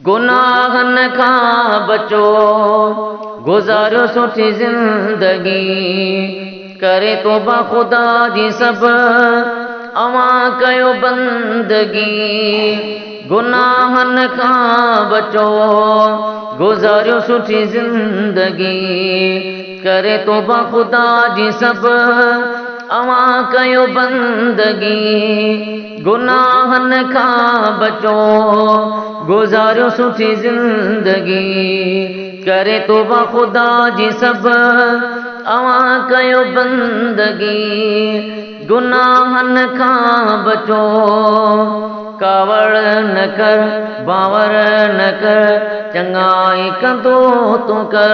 गुनाहन खां बचो, गुज़ारियो सुठी ज़िंदगी, करे तौबा खुदा जी सब अवां कयो बंदगी। गुनाहन खां बचो, गुज़ारियो सुठी ज़िंदगी, करे तौबा खुदा जी सब अवां कयो बंदगी। गुनाहन खां बचो, गुज़ारियो सुठी ज़िंदगी, करे तौबा खुदा जी सब अवां कयो बंदगी। गुनाहन खां बचो, कावड़ न कर बावर न कर, चङाई कंदो तूं कर।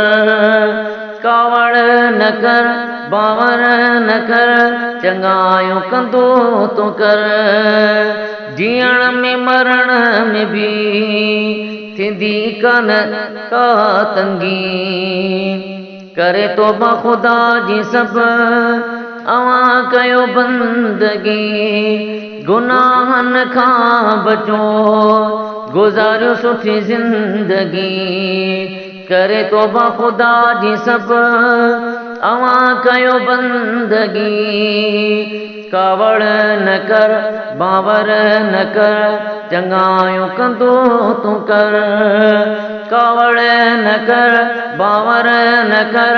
कावड़ न कर बावर न कर, चङायूं कंदो तूं कर। जीअण में मरण में भी थींदी कान का तंगी, करे तौबा खुदा जी सब अवां कयो बंदगी। गुनाहन खां बचो, गुज़ारियो सुठी ज़िंदगी, करे तौबा खुदा जी सब अवां कयो बंदगी। कावड़ न कर बावर न कर, चङायूं कंदो तूं कर। कावड़ न कर बावर न कर,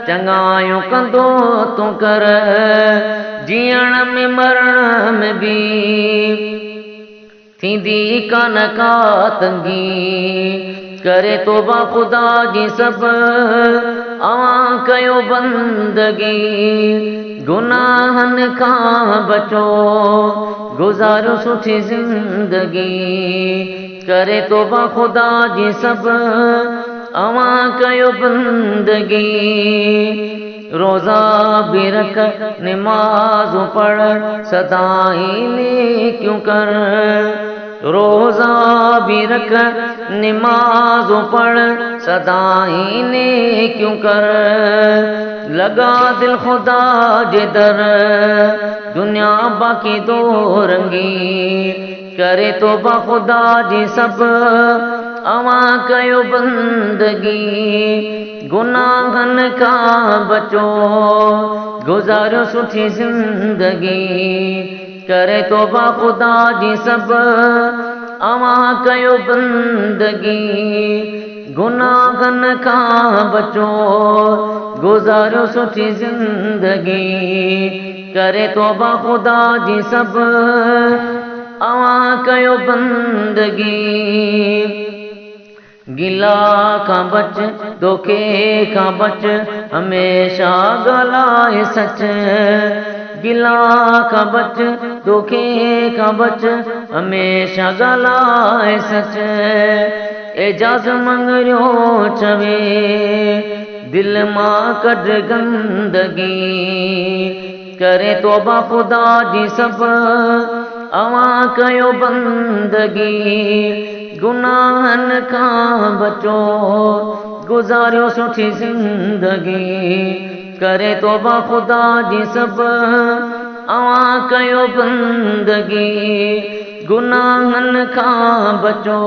चङायूं कंदो तूं कर। जीअण में मरण में भी थींदी कान का तंगी, करे तौबा खुदा जी सब अवां कयो बंदगी। गुनाहन खां बचो, गुज़ारियो सुठी ज़िंदगी, करे तौबा खुदा जी सब अवां कयो बंदगी। रोज़ा भी रख नमाज़ पढ़, सदाई नेकियूं कर। रोज़ा भी रख नमाज़ पढ़, सदाई नेकियूं कर। लगा दिल खुदा जे दर, दुनिया बाकी दो रंगी, करे तौबा खुदा जी सब अवां कयो बंदगी। गुनाहन खां बचो, गुज़ारियो सुठी ज़िंदगी, करे तौबा खुदा जी सब अवां कयो बंदगी। गुनाहन खां बचो, गुज़ारियो सुठी ज़िंदगी, करे तौबा खुदा जी सब अवां कयो बंदगी। गिला खां बच, धोखे खां बच, हमेशा ॻाल्हाए सच। गिला खां बच, धोखे खां बच, हमेशा ॻाल्हाए सच। एजाज़ मंगरियो चवे, दिल मां कढ गंदगी, करे तौबा खुदा जी सब अवां कयो बंदगी। गुनाहन खां बचो, गुज़ारियो सुठी ज़िंदगी, करे तौबा खुदा जी सब अवां कयो बंदगी। गुनाहन खां बचो।